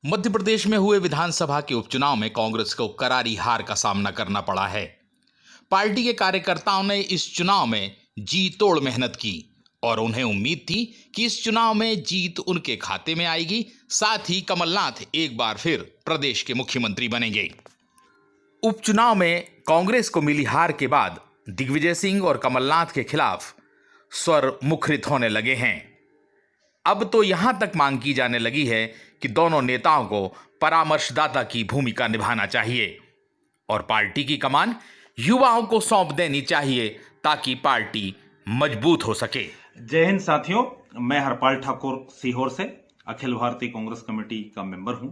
मध्य प्रदेश में हुए विधानसभा के उपचुनाव में कांग्रेस को करारी हार का सामना करना पड़ा है। पार्टी के कार्यकर्ताओं ने इस चुनाव में जी तोड़ मेहनत की और उन्हें उम्मीद थी कि इस चुनाव में जीत उनके खाते में आएगी, साथ ही कमलनाथ एक बार फिर प्रदेश के मुख्यमंत्री बनेंगे। उपचुनाव में कांग्रेस को मिली हार के बाद दिग्विजय सिंह और कमलनाथ के खिलाफ स्वर मुखरित होने लगे हैं। अब तो यहां तक मांग की जाने लगी है कि दोनों नेताओं को परामर्शदाता की भूमिका निभाना चाहिए और पार्टी की कमान युवाओं को सौंप देनी चाहिए ताकि पार्टी मजबूत हो सके। जय हिंद साथियों, मैं हरपाल ठाकुर सीहोर से अखिल भारतीय कांग्रेस कमेटी का मेंबर हूं।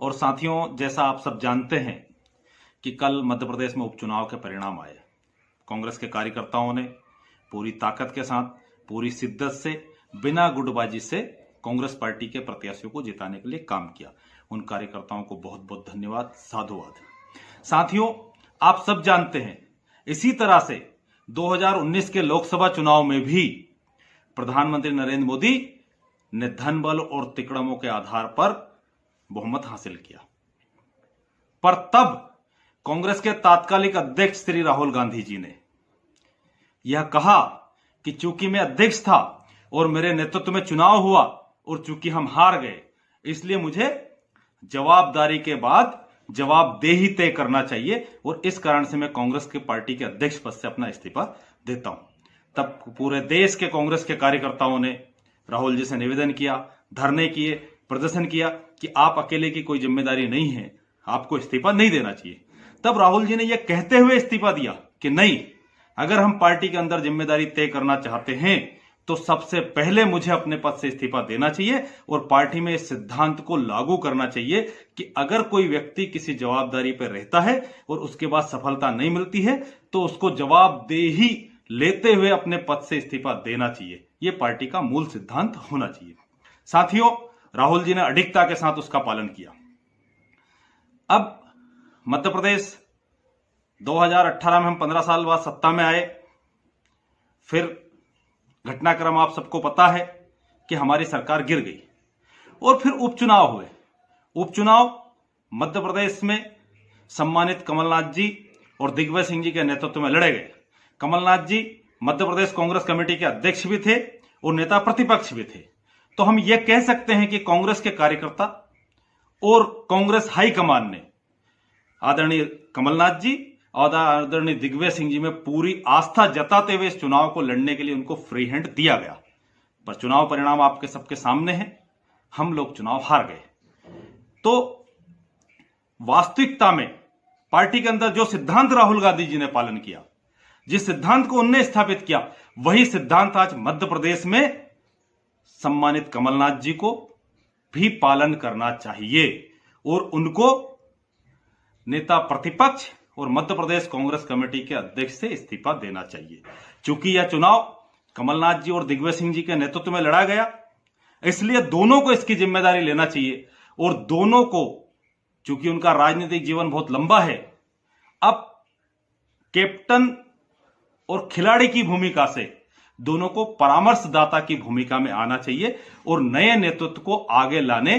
और साथियों, जैसा आप सब जानते हैं कि कल मध्य प्रदेश में उपचुनाव के परिणाम आए। कांग्रेस के कार्यकर्ताओं ने पूरी ताकत के साथ, पूरी शिद्दत से, बिना गुटबाजी से कांग्रेस पार्टी के प्रत्याशियों को जिताने के लिए काम किया। उन कार्यकर्ताओं को बहुत बहुत धन्यवाद, साधुवाद। साथियों, आप सब जानते हैं इसी तरह से 2019 के लोकसभा चुनाव में भी प्रधानमंत्री नरेंद्र मोदी ने धन बल और तिकड़मों के आधार पर बहुमत हासिल किया। पर तब कांग्रेस के तात्कालिक अध्यक्ष श्री राहुल गांधी जी ने यह कहा कि चूंकि मैं अध्यक्ष था और मेरे नेतृत्व में चुनाव हुआ और चूंकि हम हार गए, इसलिए मुझे जवाबदारी के बाद जवाबदेही तय करना चाहिए और इस कारण से मैं कांग्रेस की पार्टी के अध्यक्ष पद से अपना इस्तीफा देता हूं। तब पूरे देश के कांग्रेस के कार्यकर्ताओं ने राहुल जी से निवेदन किया, धरने किए, प्रदर्शन किया कि आप अकेले की कोई जिम्मेदारी नहीं है, आपको इस्तीफा नहीं देना चाहिए। तब राहुल जी ने यह कहते हुए इस्तीफा दिया कि नहीं, अगर हम पार्टी के अंदर जिम्मेदारी तय करना चाहते हैं तो सबसे पहले मुझे अपने पद से इस्तीफा देना चाहिए और पार्टी में इस सिद्धांत को लागू करना चाहिए कि अगर कोई व्यक्ति किसी जवाबदारी पर रहता है और उसके बाद सफलता नहीं मिलती है तो उसको जवाबदेही लेते हुए अपने पद से इस्तीफा देना चाहिए। यह पार्टी का मूल सिद्धांत होना चाहिए। साथियों, राहुल जी ने अडिगता के साथ उसका पालन किया। अब मध्य प्रदेश 2018 में हम 15 साल बाद सत्ता में आए। फिर घटनाक्रम आप सबको पता है कि हमारी सरकार गिर गई और फिर उपचुनाव हुए। उपचुनाव मध्य प्रदेश में सम्मानित कमलनाथ जी और दिग्विजय सिंह जी के नेतृत्व में लड़े गए। कमलनाथ जी मध्य प्रदेश कांग्रेस कमेटी के अध्यक्ष भी थे और नेता प्रतिपक्ष भी थे। तो हम यह कह सकते हैं कि कांग्रेस के कार्यकर्ता और कांग्रेस हाईकमान ने आदरणीय कमलनाथ जी और आदरणीय दिग्विजय सिंह जी में पूरी आस्था जताते हुए इस चुनाव को लड़ने के लिए उनको फ्री हैंड दिया गया। पर चुनाव परिणाम आपके सबके सामने है, हम लोग चुनाव हार गए। तो वास्तविकता में पार्टी के अंदर जो सिद्धांत राहुल गांधी जी ने पालन किया, जिस सिद्धांत को उन्होंने स्थापित किया, वही सिद्धांत आज मध्य प्रदेश में सम्मानित कमलनाथ जी को भी पालन करना चाहिए और उनको नेता प्रतिपक्ष और मध्य प्रदेश कांग्रेस कमेटी के अध्यक्ष से इस्तीफा देना चाहिए। चूंकि यह चुनाव कमलनाथ जी और दिग्विजय सिंह जी के नेतृत्व में लड़ा गया, इसलिए दोनों को इसकी जिम्मेदारी लेना चाहिए और दोनों को, चूंकि उनका राजनीतिक जीवन बहुत लंबा है, अब कैप्टन और खिलाड़ी की भूमिका से दोनों को परामर्शदाता की भूमिका में आना चाहिए और नए नेतृत्व को आगे लाने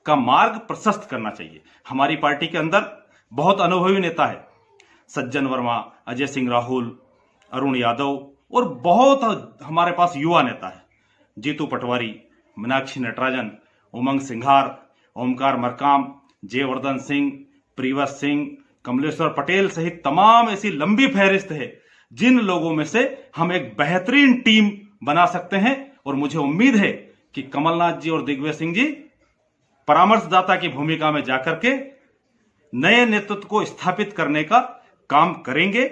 का मार्ग प्रशस्त करना चाहिए। हमारी पार्टी के अंदर बहुत अनुभवी नेता है, सज्जन वर्मा, अजय सिंह राहुल, अरुण यादव और बहुत हमारे पास युवा नेता है, जीतू पटवारी, मीनाक्षी नटराजन, उमंग सिंघार, ओमकार मरकाम, जयवर्धन सिंह, प्रियव्रत सिंह, कमलेश्वर पटेल सहित तमाम ऐसी लंबी फहरिस्त है जिन लोगों में से हम एक बेहतरीन टीम बना सकते हैं। और मुझे उम्मीद है कि कमलनाथ जी और दिग्विजय सिंह जी परामर्शदाता की भूमिका में जाकर के नए नेतृत्व को स्थापित करने का काम करेंगे।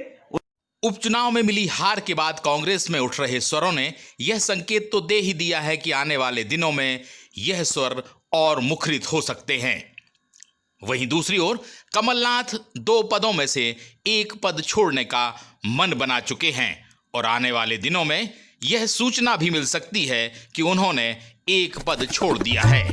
उपचुनाव में मिली हार के बाद कांग्रेस में उठ रहे स्वरों ने यह संकेत तो दे ही दिया है कि आने वाले दिनों में यह स्वर और मुखरित हो सकते हैं। वहीं दूसरी ओर कमलनाथ 2 पदों में से एक पद छोड़ने का मन बना चुके हैं और आने वाले दिनों में यह सूचना भी मिल सकती है कि उन्होंने एक पद छोड़ दिया है।